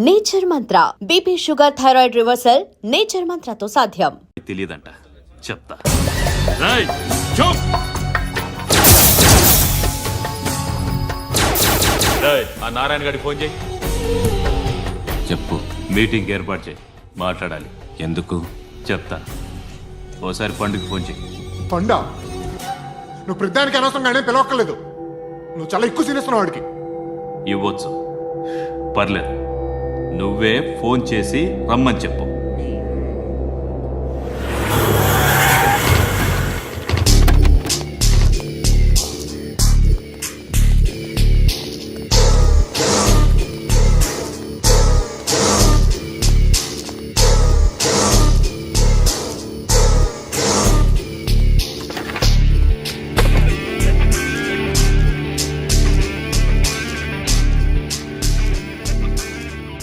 Nature Mantra BP sugar thyroid reversal nature మంత్రతో సాధ్యం. తెలియదంట చెప్తా. ఆ నారాయణ గారికి ఫోన్ చేయి. చెప్పు. మీటింగ్ ఏర్పాటు చేయి, మాట్లాడాలి. ఎందుకు? చెప్తా. ఓసారి పండుగ ఫోన్ చేయి. పండా నువ్వు ప్రతిదానికి అనవసరంగానే పిలవక్కర్లేదు. నువ్వు చాలా ఎక్కువ సీనిస్తున్నావు వాడికి. ఇవ్వచ్చు, పర్లేదు. నువ్వే ఫోన్ చేసి రమ్మని చెప్పు.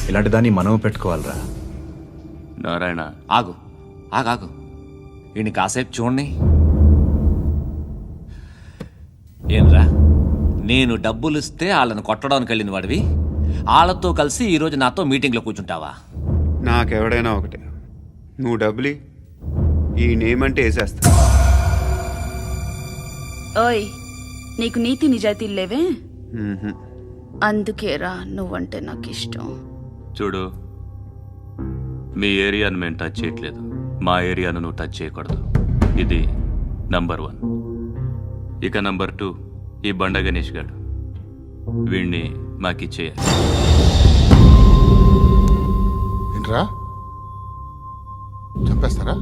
ఇలాంటి దాన్ని మనం పెట్టుకోవాలరా. నారాయణ ఆగు ఆగాగు, ఈయన కాసేపు చూడండి. ఏంరా, నేను డబ్బులు ఇస్తే వాళ్ళని కొట్టడానికి వెళ్ళిన వాడివి, వాళ్ళతో కలిసి ఈరోజు నాతో మీటింగ్లో కూర్చుంటావా? నాకెవడైనా ఒకటే, నువ్వు డబ్బులి ఈ నేమ్ అంటే వేసేస్తా. ఓయ్, నీకు నీతి నిజాయితీలు లేవే, అందుకేరా నువ్వంటే నాకు ఇష్టం. చూడు, మీ ఏరియాను మేము టచ్ చేయట్లేదు, మా ఏరియాను నువ్వు టచ్ చేయకూడదు. ఇది నంబర్ 1. ఇక నంబర్ 2, ఈ బండ గణేష్ గారు, వీణ్ణి మాకిచ్చేయాలి. ఏంట్రా, చంపేస్తారా?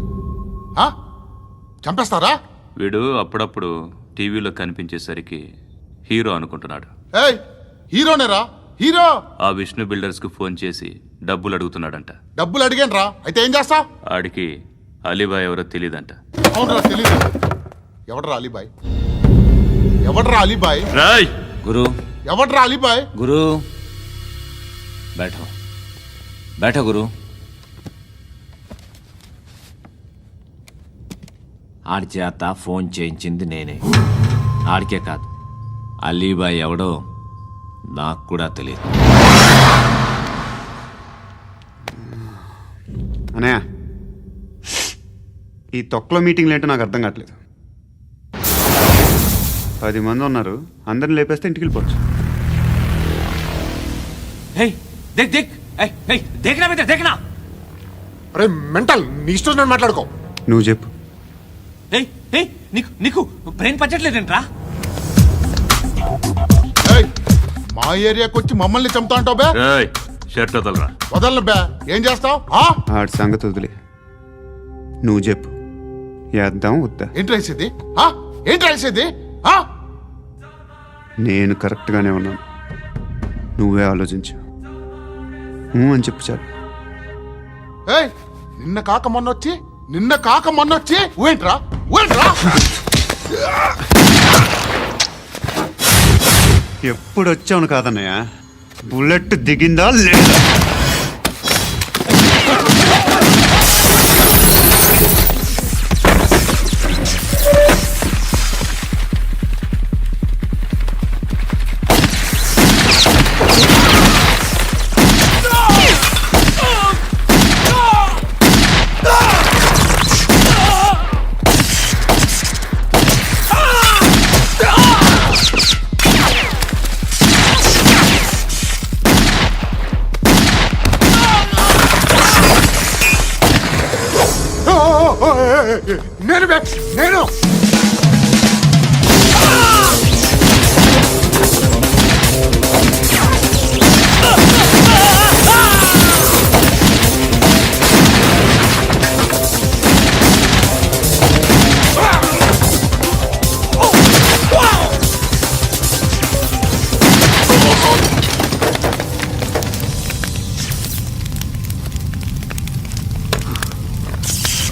చంపేస్తారా? వీడు అప్పుడప్పుడు టీవీలో కనిపించేసరికి హీరో అనుకుంటున్నాడు. ఏయ్, హీరోనేరా, హీరో. ఆ విష్ణు బిల్డర్స్కు ఫోన్ చేసి డబ్బులు అడుగుతున్నాడంట. డబ్బులు అడిగాను రా, అయితే ఏం చేస్తా? ఆడికి అలీబాయ్ ఎవరో తెలీదంట. అవునరా, తెలీదు. ఎవడరా అలీబాయ్? ఎవడరా అలీబాయ్? రాయ్ గురు, ఎవడరా అలీబాయ్? గురు బైఠో బైఠో గురు. ఆడి చేత ఫోన్ చేయించింది నేనే. ఆడికే కాదు, అలీబాయ్ ఎవడో నాకు కూడా తెలియదు. అనయ్య, ఈ తొక్కలో మీటింగ్లు ఏంటో నాకు అర్థం కావట్లేదు. 10 మంది ఉన్నారు, అందరిని లేపేస్తే ఇంటికి వెళ్ళిపోవచ్చు. అరే మెంటల్, నీ ఇష్టం నేను మాట్లాడుకో. నువ్వు చెప్పు. నీకు బ్రెయిన్ పచ్చట్లేదంట్రా? మా ఏరియాకి వచ్చి మమ్మల్ని చంపుతా అంటావు బే? రాయ్ షర్ట్ వదలరా. వదలను బే. ఏం చేస్తావు? ఆడి సంగతి వదిలే, నువ్వు చెప్పు. వేద్దాం వద్దా? ఏంటి రాసేది? ఏంటి రాసేది? నేను కరెక్ట్గానే ఉన్నాను, నువ్వే ఆలోచించు. అని చెప్పు చాలు. ఏయ్, నిన్న కాక మొన్నొచ్చి ఊయంట్రా. ఎప్పుడు వచ్చావును కాదన్నయ్య, బుల్లెట్ దిగిందా లేదా? నేను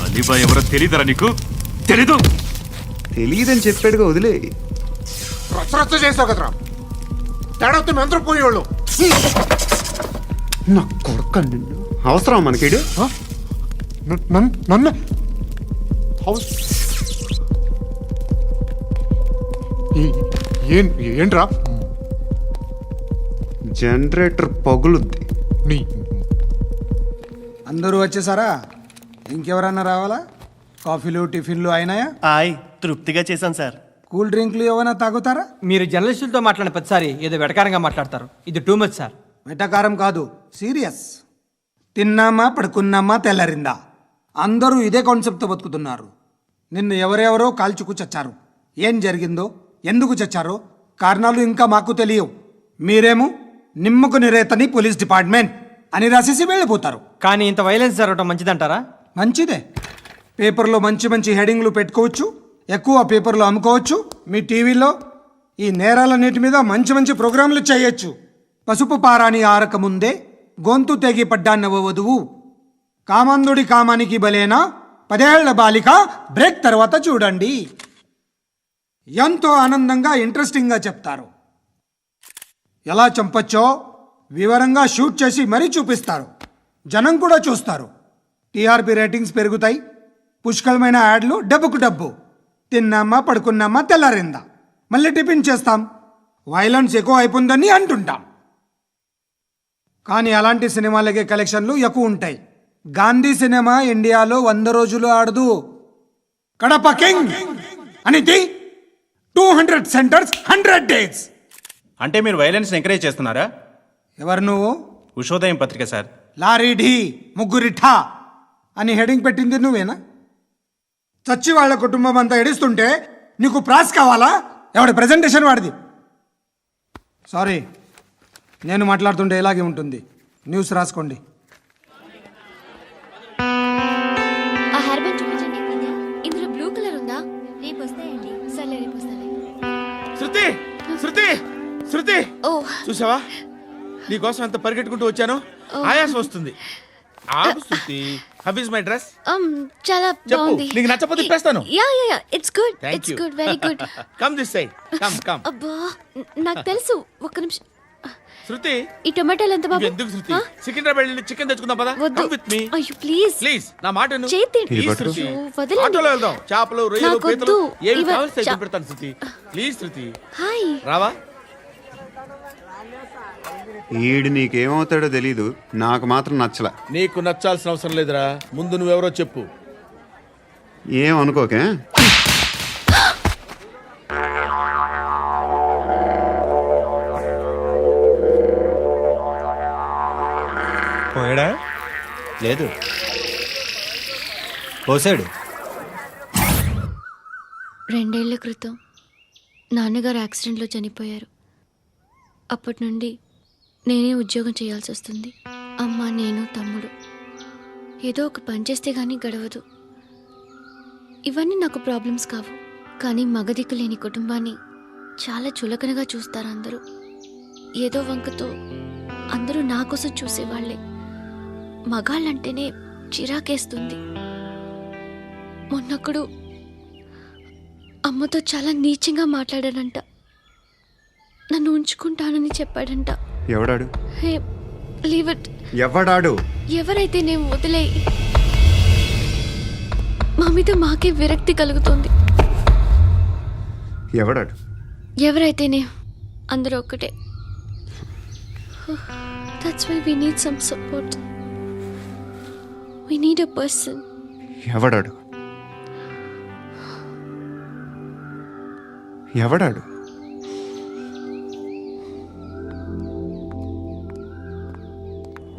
అలీబాయ్ ఎవరో తెలీదరా నీకు? తెలీదు? తెలియదని చెప్పాడుగా, వదిలే. రచ్చ చేసావు కదరా, తేడా వస్తే మెంతరం పోయేవాళ్ళు. నా కొడుకు నిన్ను అవసరం మనకిడు. నన్ను ఏంట్రా? జనరేటర్ పగులుద్ది. నీ అందరూ వచ్చేసారా? ఇంకెవరన్నా రావాలా? కాఫీలు టిఫిన్లు అయినాయా? ఆయ్ తృప్తిగా చేశాను సార్. కూల్ డ్రింక్లు ఏమైనా తాగుతారా? మీరు జర్నలిస్టులతో మాట్లాడిన ప్రతిసారి ఏదో వెటకారంగా మాట్లాడతారు. ఇది టూ మచ్ సార్. వెటకారం కాదు, సీరియస్. తిన్నామా పడుకున్నామా తెల్లరిందా, అందరూ ఇదే కాన్సెప్ట్తో బతుకుతున్నారు. నిన్ను ఎవరెవరో కాల్చుకు చచ్చారు. ఏం జరిగిందో, ఎందుకు చచ్చారో కారణాలు ఇంకా మాకు తెలియవు. మీరేమో నిమ్మకు నిరేతని పోలీస్ డిపార్ట్మెంట్ అని రాసేసి వెళ్ళిపోతారు. కానీ ఇంత వైలెన్స్ జరగడం మంచిదంటారా? మంచిదే. పేపర్లో మంచి మంచి హెడింగ్లు పెట్టుకోవచ్చు, ఎక్కువ పేపర్లు అమ్ముకోవచ్చు. మీ టీవీలో ఈ నేరాలన్నిటి మీద మంచి మంచి ప్రోగ్రాంలు చేయొచ్చు. పసుపు పారాని ఆరక ముందే గొంతు తెగి పడ్డాన్నవ వధువు, కామందుడి కామానికి బలేనా 10 ఏళ్ల బాలిక బ్రేక్ తర్వాత చూడండి. ఎంతో ఆనందంగా ఇంట్రెస్టింగ్గా చెప్తారు. ఎలా చంపచ్చో వివరంగా షూట్ చేసి మరీ చూపిస్తారు. జనం కూడా చూస్తారు. టీఆర్పీ రేటింగ్స్ పెరుగుతాయి. పుష్కలమైన యాడ్లు, డబ్బుకు డబ్బు. తిన్నామా పడుకున్నామా తెల్లారిందా, మళ్ళీ టిఫిన్ చేస్తాం. వైలెన్స్ ఎక్కువ అయిపోయిందని అంటుంటాం. కానీ అలాంటి సినిమాలకే కలెక్షన్లు ఎక్కువ ఉంటాయి. గాంధీ సినిమా ఇండియాలో 100 రోజులు ఆడదు. కడప కింగ్ అనేది 200 సెంటర్స్ 100 డేస్. అంటే మీరు వైలెన్స్ ఎంకరేజ్ చేస్తున్నారా? ఎవరు నువ్వు? ఉషోదయం పత్రిక సార్. లారీ ఢీ ముగ్గురిఠా అని హెడింగ్ పెట్టింది నువ్వేనా? చచ్చి వాళ్ళ కుటుంబం అంతా ఎడుస్తుంటే నీకు ప్రాస్ కావాలా? ఎవడి ప్రెజెంటేషన్ వాడిది. సారీ, నేను మాట్లాడుతుంటే ఇలాగే ఉంటుంది. న్యూస్ రాసుకోండి. ఆ హెయిర్ బ్యాండ్ చూపించండి. ఇందులో బ్లూ కలర్ ఉందా? రేపు వస్తాయండి. సరే రేపు వస్తాయి. శృతి శృతి శృతి, ఓ చూసావా నీకోసం ఎంత పరిగెట్టుకుంటూ వచ్చాను. ఆయాసం వస్తుంది. ఆగు Shruti. How is my dress? చాలా చెప్పు. బాగుంది. నీకు నచ్చకపోతే తిప్పేస్తాను. Yeah yeah yeah, it's good. Thank it's you. Good, very good. Come this side. Come come. అబ్బా, నాకు తెలుసు. ఒక్క నిమిషం. శృతి, ఈ టొమాటోలు ఎంత బాబు? ఎందుకు శృతి? సికింద్రాబాద్ వెళ్ళి చికెన్ తెచ్చుకుందాం పదా. వద్దు. Come with me. అయ్యో ప్లీజ్ ప్లీజ్ నా మాట విను. చేతి Please, శృతి. వదలండి. ఆటోలో వెళ్దాం. చేపలు, రొయ్యలు, నాకు పీతలు వద్దు. ఏమి ఇవ- కావాలి చా- పెడతాను శృతి. Please Shruti. హాయ్. రావా? ఈడు నీకేమవుతాడో తెలీదు, నాకు మాత్రం నచ్చలా. నీకు నచ్చాల్సిన అవసరం లేదురా. ముందు నువ్వెవరో చెప్పు. ఏం అనుకోకే. పోయాడా? లేదు, పోసాడు. 2 ఏళ్ల క్రితం నాన్నగారు యాక్సిడెంట్లో చనిపోయారు. అప్పటి నుండి నేనే ఉద్యోగం చేయాల్సి వస్తుంది. అమ్మ, నేను, తమ్ముడు ఏదో ఒక పని చేస్తే కానీ గడవదు. ఇవన్నీ నాకు ప్రాబ్లమ్స్ కావు. కానీ మగదిక్కు లేని కుటుంబాన్ని చాలా చులకనగా చూస్తారు అందరూ. ఏదో వంకతో అందరూ నా కోసం చూసేవాళ్లే. మగాళ్ళంటేనే చిరాకేస్తుంది. మొన్నొక్కడు అమ్మతో చాలా నీచంగా మాట్లాడాడంట. నన్ను ఉంచుకుంటానని చెప్పాడంట. ఎవడాడు? హే, లీవ్ ఇట్. ఎవడాడు? ఎవరైతే నేను వదిలేయి. మా మీద మాకే విరక్తి కలుగుతుంది. ఎవడాడు? ఎవరైతేనే అందరూ ఒక్కటే. That's why we need some support. We need a person. ఎవడాడు? ఎవడాడు?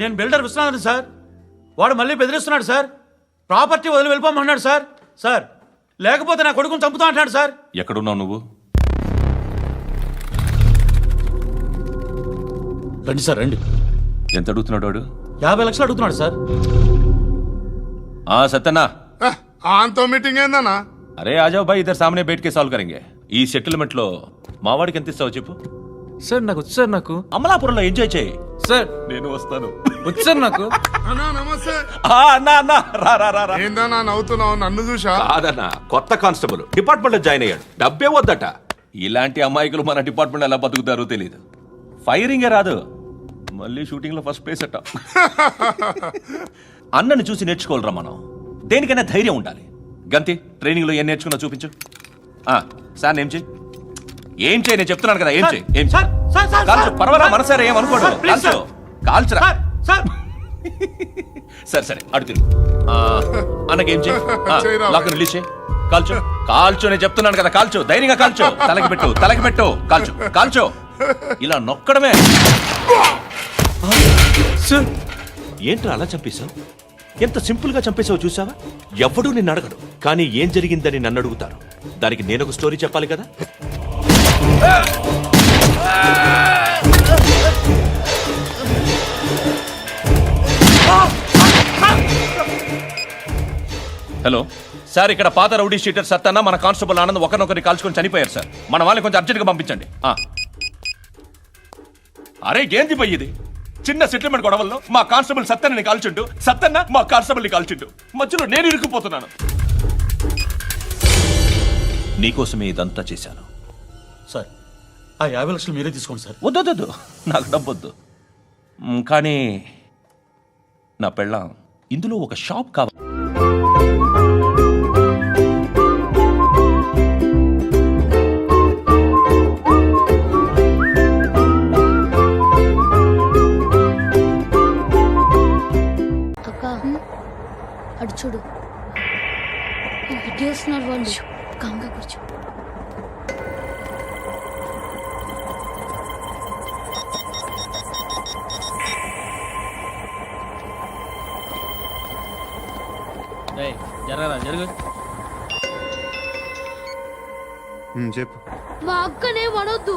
నేను బిల్డర్ విశ్వనాథన్ సార్. వాడు మళ్ళీ బెదిరిస్తున్నాడు సార్. ప్రాపర్టీ వదిలి వెళ్ళిపోమన్నాడు సార్. సార్, లేకపోతే నా కొడుకుని చంపుతా అంటున్నాడు సార్. ఎక్కడున్నావు నువ్వు? రండి సార్, రండి. ఎంత అడుగుతున్నాడు వాడు? 50 లక్షలు అడుగుతున్నాడు సార్. సత్యన్నా, ఆంతో మీటింగ్ ఏందన్నా? అరే ఆజావ్ భాయ్, ఇద్దరు సామనే బయటకే సాల్వ్ కరెంగే. ఈ సెటిల్మెంట్ లో మా వాడికి ఎంత ఇస్తావు చెప్పు. సార్ నాకు వచ్చు సార్. నాకు అమలాపురంలో ఎంజాయ్ చేయి సార్. నేను వస్తాను. వచ్చు సార్ నాకు. అన్నా నమస్తే. అన్నా అన్నా, రా రా రా రా. ఏందన్నా నవ్వుతున్నావు? నన్ను చూసా? కాదన్నా, కొత్త కానిస్టేబుల్ డిపార్ట్మెంట్ లో జాయిన్ అయ్యాడు. డబ్బే వద్దట. ఇలాంటి అమాయకులు మన డిపార్ట్మెంట్ ఎలా బతుకుతారో తెలియదు. ఫైరింగే రాదు, మళ్ళీ షూటింగ్ లో ఫస్ట్ ప్లేస్ అట్ట. అన్నని చూసి నేర్చుకోవాలరా మనం. దేనికైనా ధైర్యం ఉండాలి. గంతి, ట్రైనింగ్ లో ఏం నేర్చుకున్నా చూపించు. సార్ ఏం చేయి, ఏం చేయి, నేను చెప్తున్నాను కదా. ఏం చేయి, ఏం సార్, సార్, సార్, కాల్చు. సార్, పర్వాలా, సార్, మనసారా ఏమనుకోడు. సార్, ప్లీజ్ కాల్చు, కాల్చురా. Sir, sir. సరే సరే అడు తిరుగు అన్నకేం చేయి చేయరా. లాక్ రిలీజ్ చేయి కాల్చో కాల్చో నేను చెప్తున్నాను కదా కాల్చో ధైర్యంగా కాల్చో తలకి పెట్టు కాల్చో కాల్చో ఇలా నొక్కడమే సార్ ఏంట్రా అలా చంపేశావు ఎంత సింపుల్ గా చంపేశావు చూసావా ఎవడూ నిన్ను అడగడు కానీ ఏం జరిగిందని నన్ను అడుగుతారు దానికి నేను ఒక స్టోరీ చెప్పాలి కదా హలో సార్ ఇక్కడ పాత రౌడీ షీటర్ సత్తన్న మన కానిస్టేబుల్ ఆనంద్ ఒకరినొకరిని కాల్చుకొని చనిపోయారు సార్ మన వాళ్ళని కొంచెం అర్జెంట్గా పంపించండి అరే ఏంది పోయి ఇది చిన్న సెటిల్మెంట్ గొడవల్లో మా కానిస్టేబుల్ సత్తన్నని కాల్చుంటూ సత్తన్న మా కానిస్టేబుల్ని కాల్చుంటూ మధ్యలో నేను ఇరుక్కుపోతున్నాను నీకోసమే ఇదంతా చేశాను సార్ ఆ 50 లక్షలు మీరే తీసుకోండి సార్. వద్దొద్దు నాకు డబ్బొద్దు కానీ నా పెళ్ళాం ఇందులో ఒక షాప్ కావాలి అక్క అటు చూడు ఇటు వస్తున్నారు వాళ్ళు కాంగా కూర్చో జరగరా జరుగు చెప్పు. మా అక్కనే వడొద్దు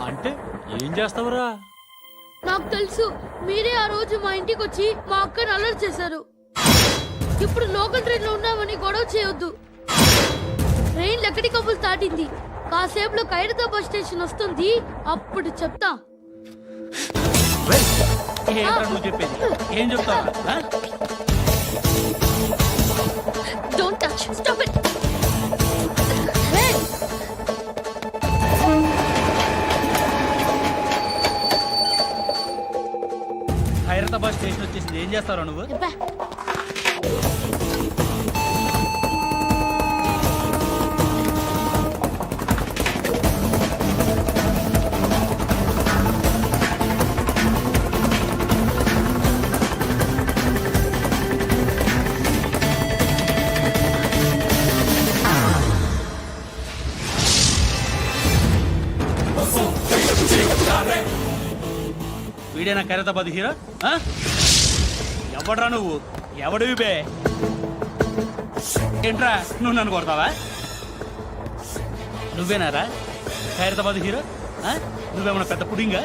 అంటే ఏం చేస్తావురా నాకు తెలుసు మీరే ఆ రోజు మా ఇంటికి వచ్చి మా అక్కని అల్లరి చేశారు ఇప్పుడు లోకల్ ట్రైన్ లో ఉన్నామని గొడవ చేయొద్దు ట్రైన్ లక్కడి కప్పులు దాటింది కాసేపులో ఖైరతాబాద్ బస్ స్టేషన్ వస్తుంది అప్పుడు చెప్తా నువ్వు చెప్పేది ఏం చెప్తావు don't touch stop it Hyderabad station వచ్చేసింది ఏం చేస్తావు నువ్వు వీడేనా ఖైరతాబాద్ హీరో ఎవడ్రా నువ్వు ఎవడివి బే ఏంట్రా నువ్వు నన్ను కొడతావా నువ్వేనారా ఖైరతాబాద్ హీరో నువ్వేమన్నా పెద్ద పుడింగా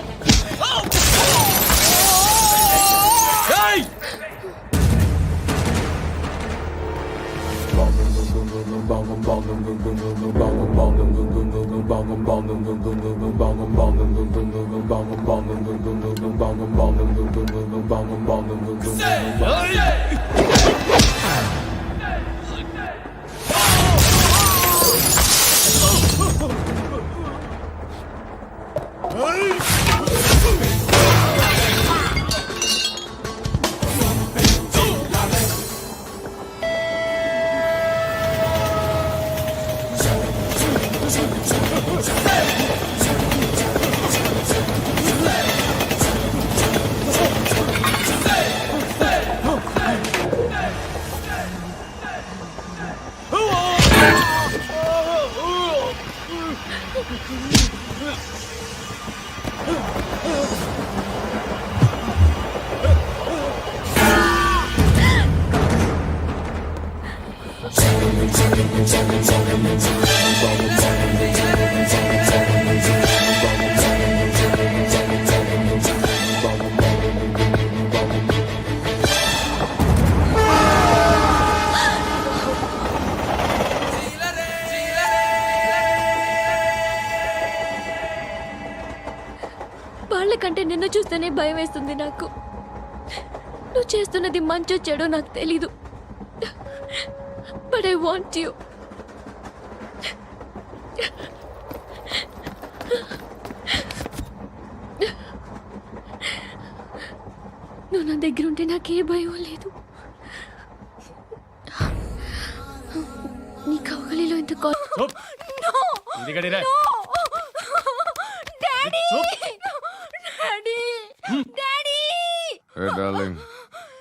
వాళ్ళకంటే నిన్ను చూస్తేనే భయం వేస్తుంది నాకు నువ్వు చేస్తున్నది మంచో చెడో నాకు తెలీదు బట్ ఐ వాంట్ యు నువ్వు నా దగ్గర ఉంటే నాకే భయం లేదు నీ కౌగలిలో ఇంత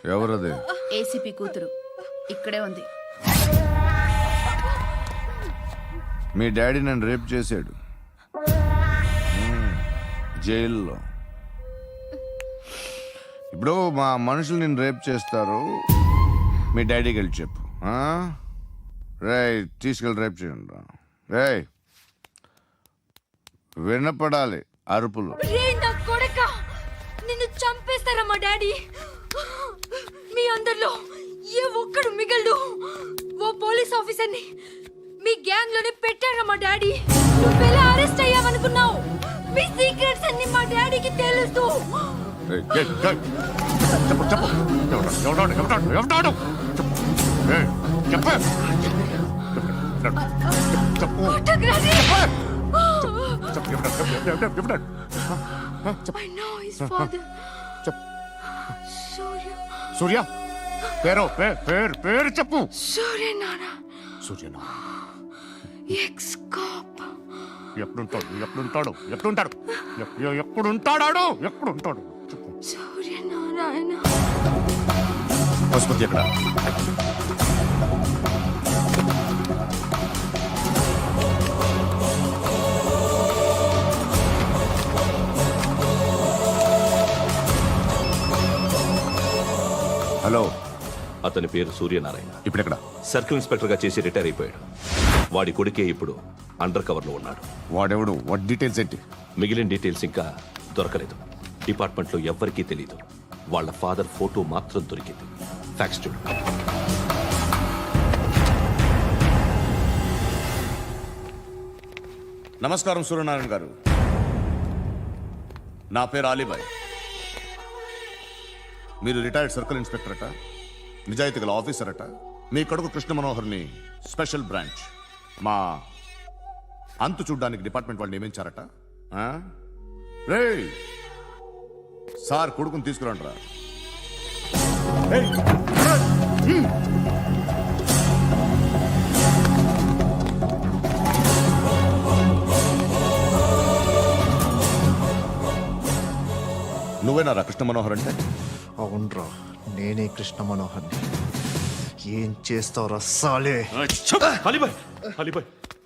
ఎవరది ఏసీపీ కూతురు ఇక్కడే ఉంది. మీ డాడీ నన్ను రేప్ చేశాడు జైల్లో. ఇప్పుడు మా మనుషులు నేను రేప్ చేస్తారు, మీ డాడీకి వెళ్ళి చెప్పు. రేయ్ తీసుకెళ్ళి రేప్ చేయండి. రేయ్ వినపడాలి అరుపులు. నిన్ను చంపేస్తారా మా డాడీ? మీ అందరిలో ఏ ఒక్కడు మిగలడు. ఓ పోలీస్ ఆఫీసర్ని మీ గ్యాంగ్ లోనే పెట్టారా మా డాడీ? నువ్వెలా అరెస్ట్ అయ్యావనుకున్నావు? మీ సీక్రెట్స్ అన్ని మా డాడీకి తెలుసు. రేయ్, రేయ్, రేయ్. చెప్పు చెప్పు ఎవడాడు? రేయ్, చెప్పు. చెప్పు. ఫోటోగ్రఫీ. చెప్పు, ఎవడాడు? I know his father. చెప్పు. సూర్య. సూర్య పేరు చెప్పు. సూర్య నాన్న. సూర్యనా ఎక్స్ కాప్. ఎప్పుడుంటాడు చెప్పు. సూర్య నారాయణ. పశుపతి ఎక్కడ? హలో, అతని పేరు సూర్యనారాయణ. ఇప్పుడెక్కడ? సర్కిల్ ఇన్స్పెక్టర్ గా చేసి రిటైర్ అయిపోయాడు. వాడి కొడుకే ఇప్పుడు అండర్ కవర్ లో ఉన్నాడు. వాడెవడు? వాట్ డీటెయిల్స్ ఏంటి? మిగిలిన డీటెయిల్స్ ఇంకా దొరకలేదు. డిపార్ట్మెంట్ లో ఎవ్వరికీ తెలియదు. వాళ్ళ ఫాదర్ ఫోటో మాత్రం దొరికింది. ఫ్యాక్స్ చూడు. నమస్కారం సూర్యనారాయణ గారు. నా పేరు అలీబాయ్. మీరు రిటైర్డ్ సర్కిల్ ఇన్స్పెక్టర్ అట, నిజాయితీ గల ఆఫీసర్ అట. మీ కొడుకు కృష్ణ మనోహర్ని స్పెషల్ బ్రాంచ్ మా అంతు చూడ్డానికి డిపార్ట్మెంట్ వాళ్ళు నియమించారట. రే సార్ కొడుకుని తీసుకురండి రా. నువ్వేనారా కృష్ణ మనోహర్ అంటే? అవునరా, నేనే కృష్ణ మనోహర్ని. ఏం చేస్తావురా సాలే? అలీబాయ్,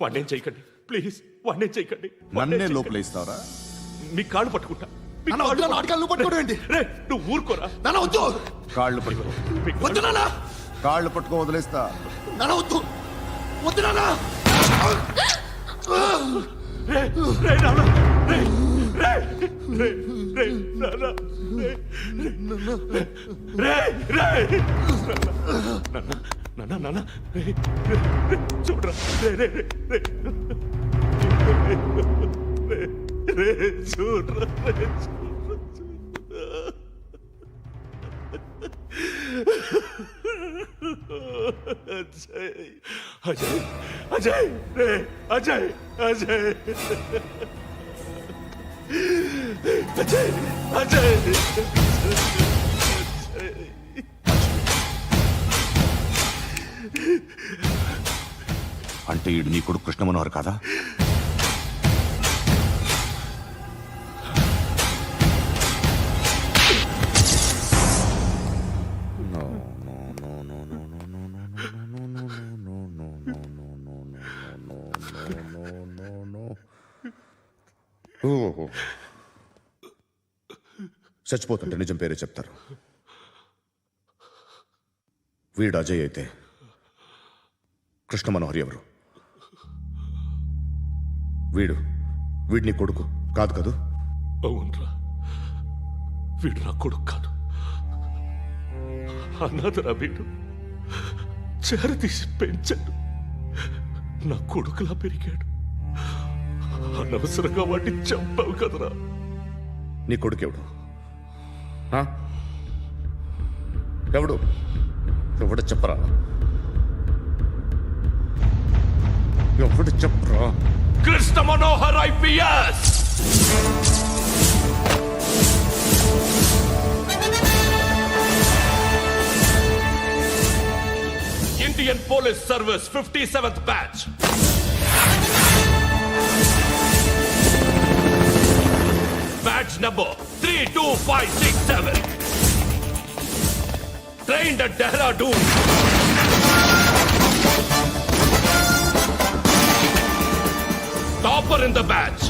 వాడినేం చేయకండి ప్లీజ్, వాడినేం చేయకండి. నన్నే లోపలేస్తావరా? మీ కాళ్ళు పట్టుకుంటా. నువ్వు ఊరుకోరా. కాళ్ళు పట్టుకో. కాళ్ళు పట్టుకో వదిలేస్తా. చూడరా, చూడరా. అజయ్ అజయ్ అజయ్ అజయ్ అజయ్ అజయ్. అంటే ఈడు నీ కొడుకు కృష్ణ మనోహర్ కాదా? చచ్చిపోతుంటే నిజం పేరే చెప్తారు. వీడు అజయ్ అయితే కృష్ణ మనోహర్ ఎవరు? వీడిని కొడుకు కాదు కదూ? అవునరా, వీడు నా కొడుకు కాదు, అనాథరా. వీడు చేరతీసి పెంచాడు, నా కొడుకులా పెరిగాడు. అనవసరంగా వాడిని చంపావు కదరా. నీ కొడుకెవడు? ఎవడు? ఎవడు చెప్పరా? ఎవడు చెప్పరా? Krishna Manohar IPS. Indian police service 57th batch. Batch number 32567. trained at Dehradun. Topper in the batch.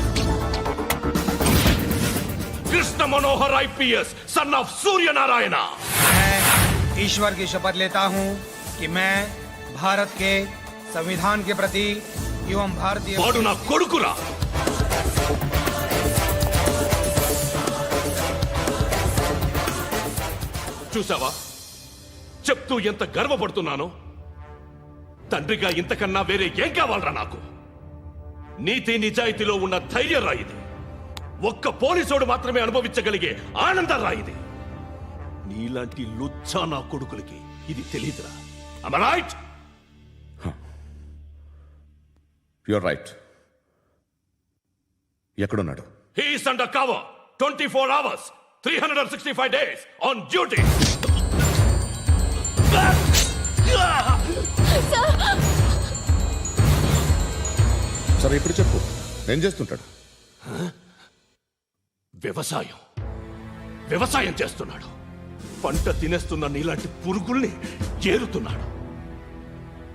Krishna Manohar IPS, son of Surya Narayana. मैं ईश्वर की शपथ लेता हूँ कि मैं भारत के संविधान के प्रति एवं भारतीय వాడు నా కొడుకురా. చూసావా చెప్తూ ఎంత గర్వపడుతున్నానో. తండ్రిగా ఇంతకన్నా వేరే ఏం కావాలరా నాకు? నీతి నిజాయితీలో ఉన్న ధైర్యం రా ఇది. ఒక్క పోలీసోడు మాత్రమే అనుభవించగలిగే ఆనందం రా ఇది. నీలాంటి లుచ్చా నా కొడుకులకి ఇది తెలీదురా. Am I right? You're right. ఎక్కడున్నాడు? He is under cover 24 hours 365 days on duty. సరే ఇప్పుడు చెప్పు, ఏం చేస్తుంటాడు? వ్యవసాయం చేస్తున్నాడు. పంట తినేస్తున్న నీలాంటి పురుగుల్ని ఏరుతున్నాడు.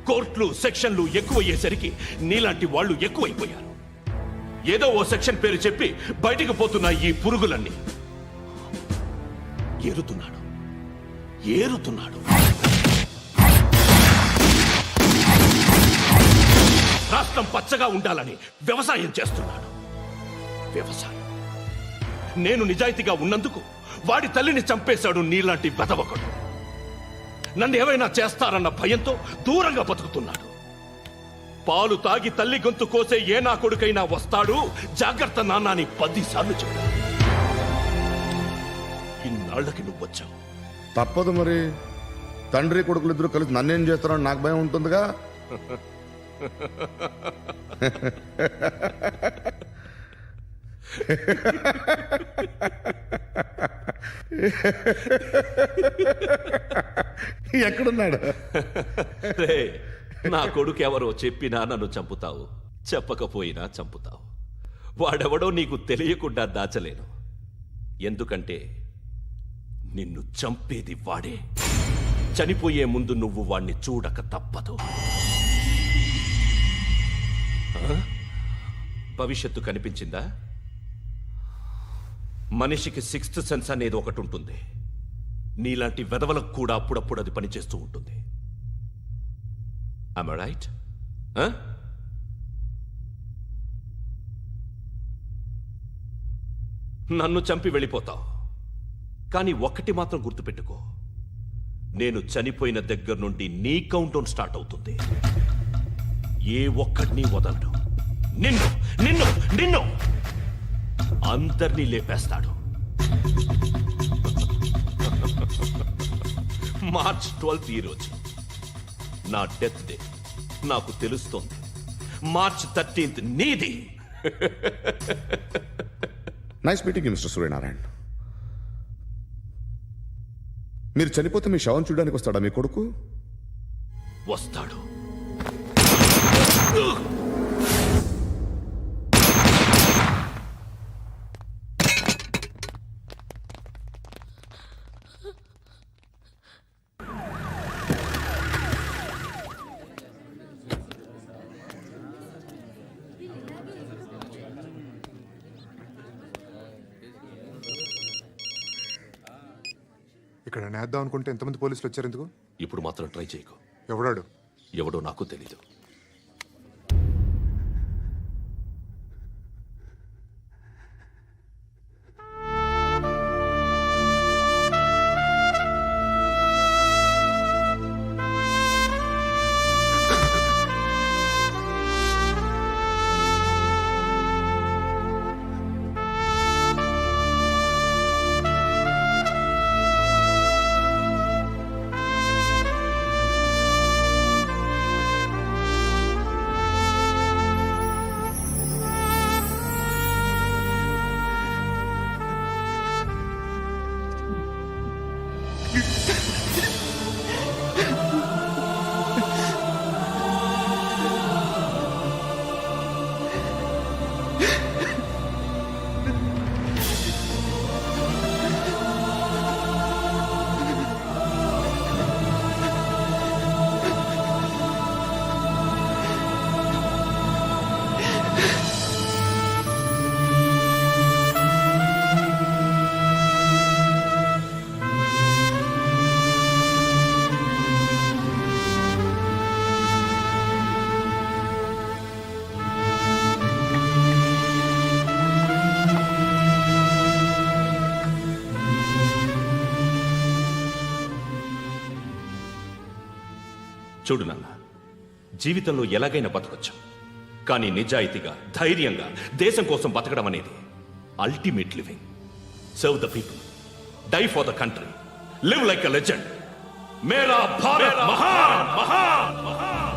కోర్టులు సెక్షన్లు ఎక్కువయ్యేసరికి నీలాంటి వాళ్ళు ఎక్కువైపోయారు. ఏదో ఓ సెక్షన్ పేరు చెప్పి బయటికి పోతున్న ఈ పురుగులన్నీ ఏరుతున్నాడు. రాష్ట్రం పచ్చగా ఉండాలని వ్యవసాయం చేస్తున్నాడు. నేను నిజాయితీగా ఉన్నందుకు వాడి తల్లిని చంపేశాడు నీలాంటి బెదవకుడు. నన్ను ఏమైనా చేస్తారన్న భయంతో దూరంగా బతుకుతున్నాడు. పాలు తాగి తల్లి గొంతు కోసే ఏ నా కొడుకైనా వస్తాడు, జాగ్రత్త నాన్న అని 10 సార్లు చెప్పాడు. ఇన్నాళ్ళకి నువ్వు వచ్చావు. తప్పదు మరి. తండ్రి కొడుకులు ఇద్దరు కలిసి నన్నేం చేస్తారని నాకు భయం ఉంటుందిగా. ఎక్కడున్నాడు? నా కొడుకు ఎవరో చెప్పినా నన్ను చంపుతావు, చెప్పకపోయినా చంపుతావు. వాడెవడో నీకు తెలియకుండా దాచలేను. ఎందుకంటే నిన్ను చంపేది వాడే. చనిపోయే ముందు నువ్వు వాణ్ణి చూడక తప్పదు. భవిష్యత్తు కనిపించిందా? మనిషికి 6th సెన్స్ అనేది ఒకటి ఉంటుంది. నీలాంటి వెధవలకు కూడా అప్పుడప్పుడు అది పనిచేస్తూ ఉంటుంది. Am I right? నన్ను చంపి వెళ్ళిపోతావు. కానీ ఒక్కటి మాత్రం గుర్తుపెట్టుకో, నేను చనిపోయిన దగ్గర నుండి నీ కౌంటౌన్ స్టార్ట్ అవుతుంది. ఏ ఒక్కడిని వదలడు. నిన్ను నిన్ను నిన్ను అందరినీ లేపేస్తాడు. మార్చ్ 12 ఈ రోజు నా డెత్ డే. నాకు తెలుస్తోంది. మార్చ్ 13 నీది. Nice meeting mister Suryanarayana. మీరు చనిపోతే మీ శవం చూడడానికి వస్తాడా మీ కొడుకు? వస్తాడు. ఇక్కడ నేద్దాం అనుకుంటే ఎంతమంది పోలీసులు వచ్చారు ఎందుకు? ఇప్పుడు మాత్రం ట్రై చేయకు. ఎవడో నాకు తెలీదు. చూడు నాన్న, జీవితంలో ఎలాగైనా బతకొచ్చు, కానీ నిజాయితీగా ధైర్యంగా దేశం కోసం బతకడం అనేది ultimate living. Serve the people, die for the country, live like a legend. మేరా భారత్ మహాన్ మహాన్ మహాన్.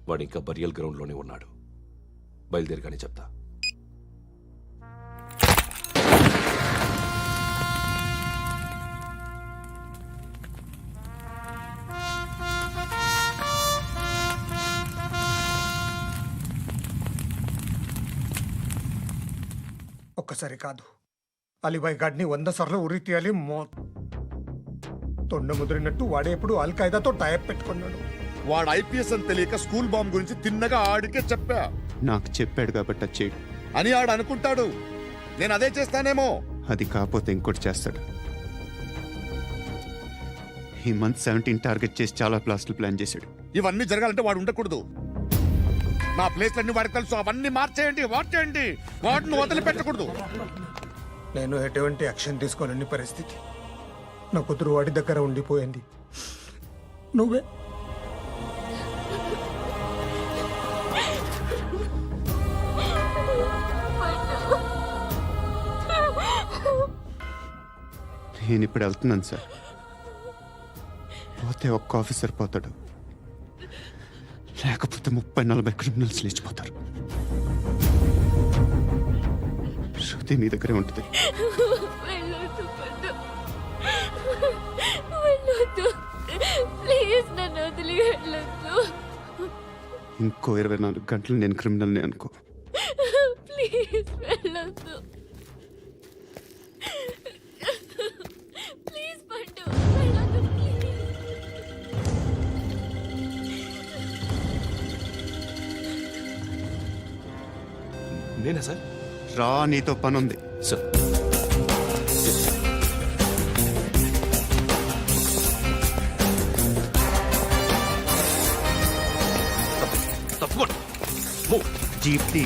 వాడు ఇంకా బరియల్ గ్రౌండ్లోనే ఉన్నాడు. బయలుదేరగానే చెప్తా. ఒక్కసారి కాదు, అలీబాయ్ గాడిని 100 సార్లు ఉరి తీయాలి. తొండ ముదిరినట్టు వాడే ఎప్పుడు అల్ ఖైదాతో టైప్ పెట్టుకున్నాడు. వాడు ఐపీఎస్ అని తెలియక స్కూల్ బాంబ్ గురించి తిన్నగా ఆడికే చెప్పా నాకు చెప్పాడు కాబట్టి అది చేయడు. అని ఆడు అనుకుంటాడు. నేను అదే చేస్తానేమో. అది కాకపోతే ఇంకోటి చేస్తాడు. ఈ మంత్ 17 టార్గెట్ చేసి చాలా ప్లాస్టులు ప్లాన్ చేశాడు. ఇవన్నీ జరగాలంటే వాడు ఉండకూడదు. నా ప్లేస్లన్నీ వాడికి తెలుసు. అవన్నీ మార్చేయండి, వార్చేయండి. వాటిని వదిలిపెట్టకూడదు. నేను ఎటువంటి యాక్షన్ తీసుకోలేని పరిస్థితి. నా కూతురు వాడి దగ్గర ఉండిపోయింది. నువ్వే నేను ఇప్పుడు వెళ్తున్నాను సార్. పోతే ఒక్క ఆఫీసర్ పోతాడు, లేకపోతే 30-40 క్రిమినల్స్ లేచిపోతారు. శృతి మీ దగ్గరే ఉంటుంది. ఇంకో 24 గంటలు నేను క్రిమినల్ని అనుకో. ప్లీజ్ వెళ్ళొద్దు. ప్లీజ్ పండు, వెళ్ళొద్దు ప్లీజ్. నేనా సార్? రా, నీతో పని ఉంది. సార్ తప్పకుండా. జీప్తి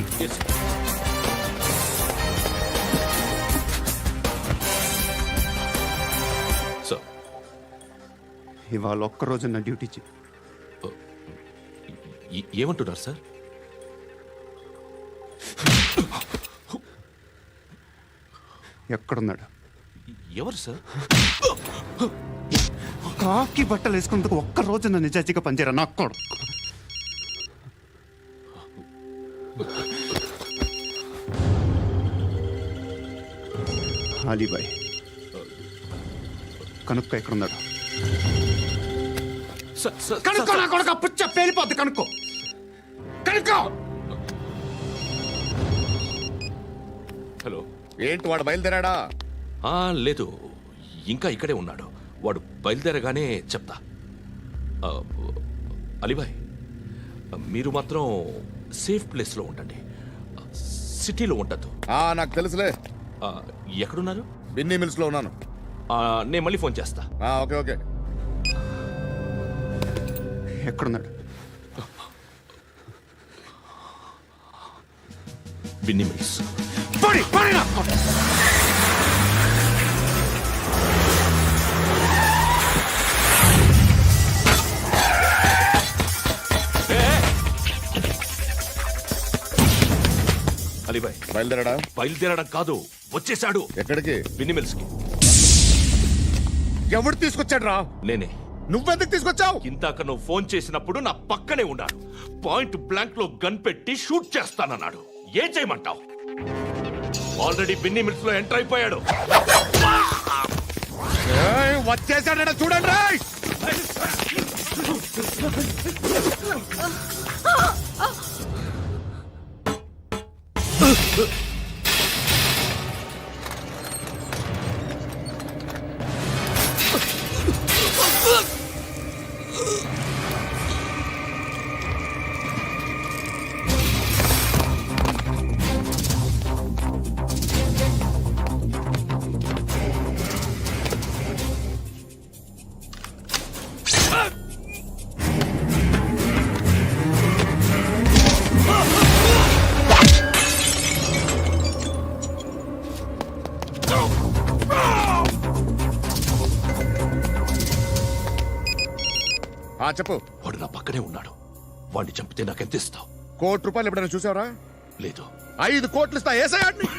సార్, ఇవాళ ఒక్కరోజు నా డ్యూటీ చేయి. ఏమంటున్నారు సార్? ఎక్కడున్నాడు? ఎవరు సార్? కాకి బట్టలు వేసుకున్నందుకు ఒక్కరోజు నా నిజాయితీగా పనిచేయరా నా కొడుకు. అలీబాయ్ కనుక్కో ఎక్కడున్నాడు. కనుక్కో నా కొడుకు. పుచ్చ పేలిపోద్ది. కనుక్కో కనుక్కో. హలో, ఏంటి వాడు బయలుదేరాడా? లేదు, ఇంకా ఇక్కడే ఉన్నాడు. వాడు బయలుదేరగానే చెప్తా. అలీబాయ్, మీరు మాత్రం సేఫ్ ప్లేస్లో ఉండండి, సిటీలో ఉండద్దు. నాకు తెలుసులే. ఎక్కడున్నారు? బిన్నీ మిల్స్ లో ఉన్నాను. నేను మళ్ళీ ఫోన్ చేస్తా. Okay okay. ఎక్కడున్నాడు? బిన్నీ మిల్స్. అలీబాయ్ బయలుదేరాడా? బయలుదేరడం కాదు, వచ్చేసాడు. ఎక్కడికి? బిన్నీ మిల్స్ కి. ఎవడు తీసుకొచ్చాడు రా? నేనే. నువ్వెందుకు తీసుకొచ్చావు? ఇందాక నువ్వు ఫోన్ చేసినప్పుడు నా పక్కనే ఉన్నాడు. పాయింట్ బ్లాంక్ లో గన్ పెట్టి షూట్ చేస్తానన్నాడు. ఏం చేయమంటావు? ఆల్రెడీ బిన్నీ మిల్స్ లో ఎంటర్ అయిపోయాడు. వచ్చేసాడ చూడండి. చెప్పు. వాడు నా పక్కనే ఉన్నాడు. వాడిని చంపితే నాకెంత ఇస్తావు? ₹1,00,00,000 ఎప్పుడైనా చూసావరా? లేదు. 5 కోట్లు ఇస్తా. ఏసయాడిని.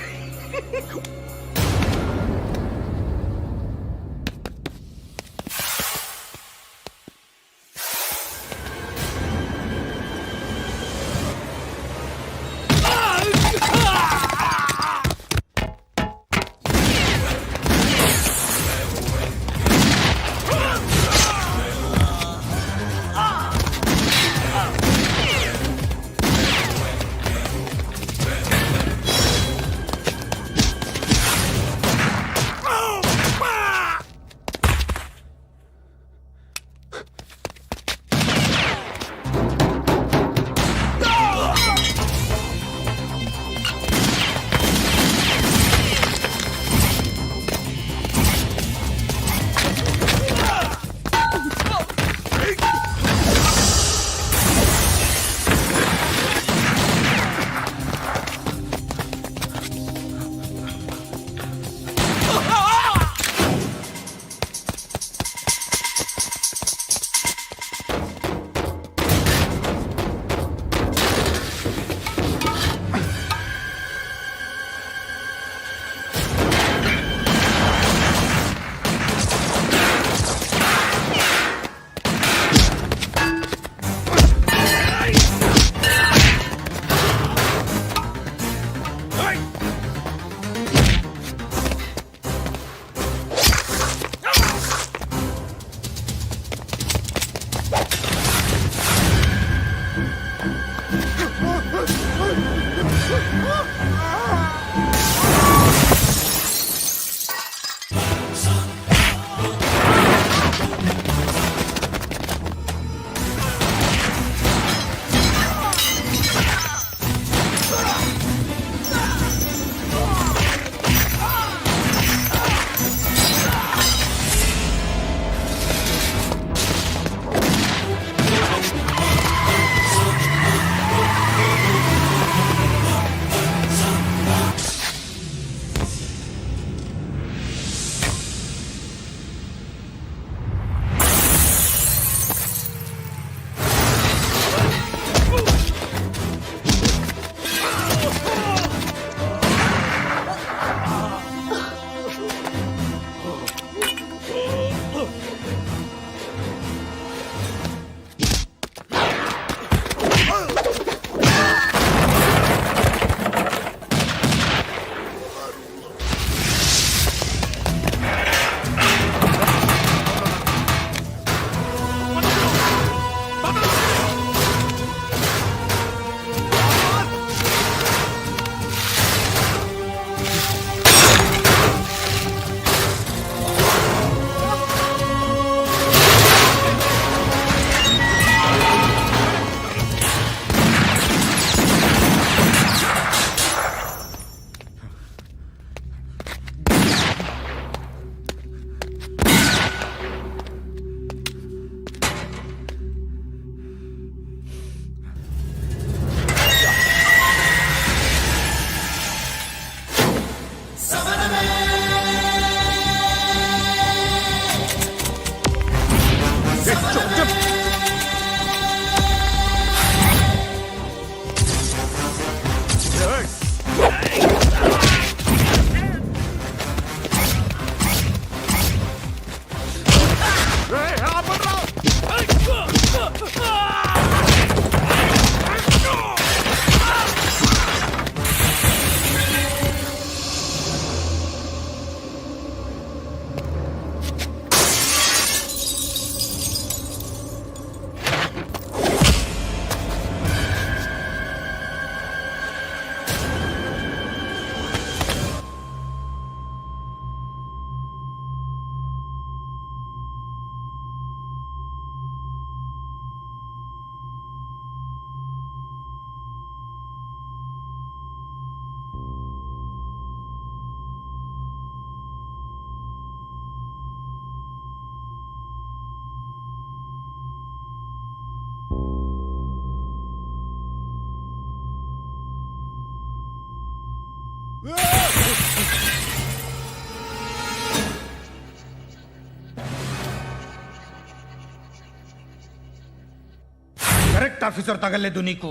కరెక్ట్ ఆఫీసర్ తగలేదు నీకు.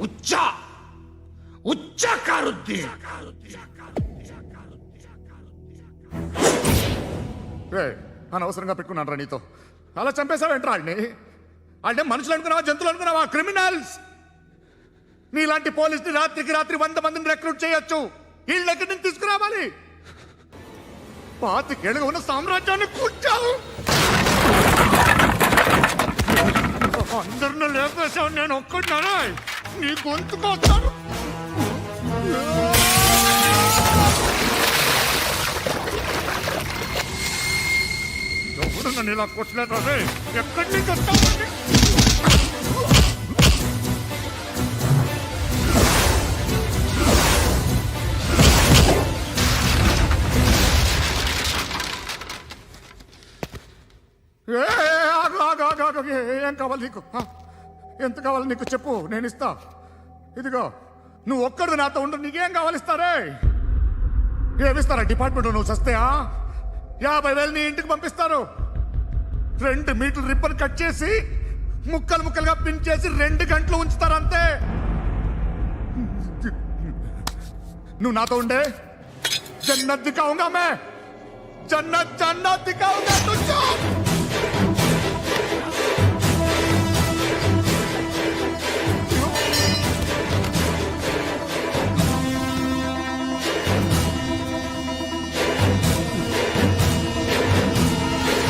ఉచ్చ కారుద్ది. అనవసరంగా పెట్టుకున్నాను రా నీతో. అలా చంపేశావేంట్రా ఆడిని? అంటే మనుషులు అనుకున్నావా, జంతువులు అనుకున్నావా? క్రిమినల్స్. నీలాంటి పోలీసుని రాత్రికి రాత్రి 100 మందిని రిక్రూట్ చేయొచ్చు. వీళ్ళ దగ్గర నుంచి తీసుకురావాలి. 25 ఏళ్ళుగా ఉన్న సామ్రాజ్యాన్ని కూర్చావు. అందరిని లేపేశావు, నేను ఒక్కడినారా? నీ గొంతుకొస్తాను. ఎవరు నన్ను ఇలా కొట్టలేదు రే? ఎక్కడి నుంచి వస్తావు? ఏం కావాలి నీకు? ఎంత కావాలి నీకు చెప్పు, నేను ఇస్తా. ఇదిగో నువ్వు ఒక్కడు నాతో ఉండు. నీకేం కావాలి ఇస్తారే? ఏమిస్తారా డిపార్ట్మెంట్? నువ్వు చస్తేయా 50,000 నీ ఇంటికి పంపిస్తారు. 2 మీటర్లు రిబ్బన్ కట్ చేసి ముక్కలు ముక్కలుగా పిన్ చేసి 2 గంటలు ఉంచుతారు అంతే. నువ్వు నాతో ఉండే జన్నత్ దిఖాऊंगा मैं, జన్నత్ జన్నత్ దిఖాऊंगा तुझको.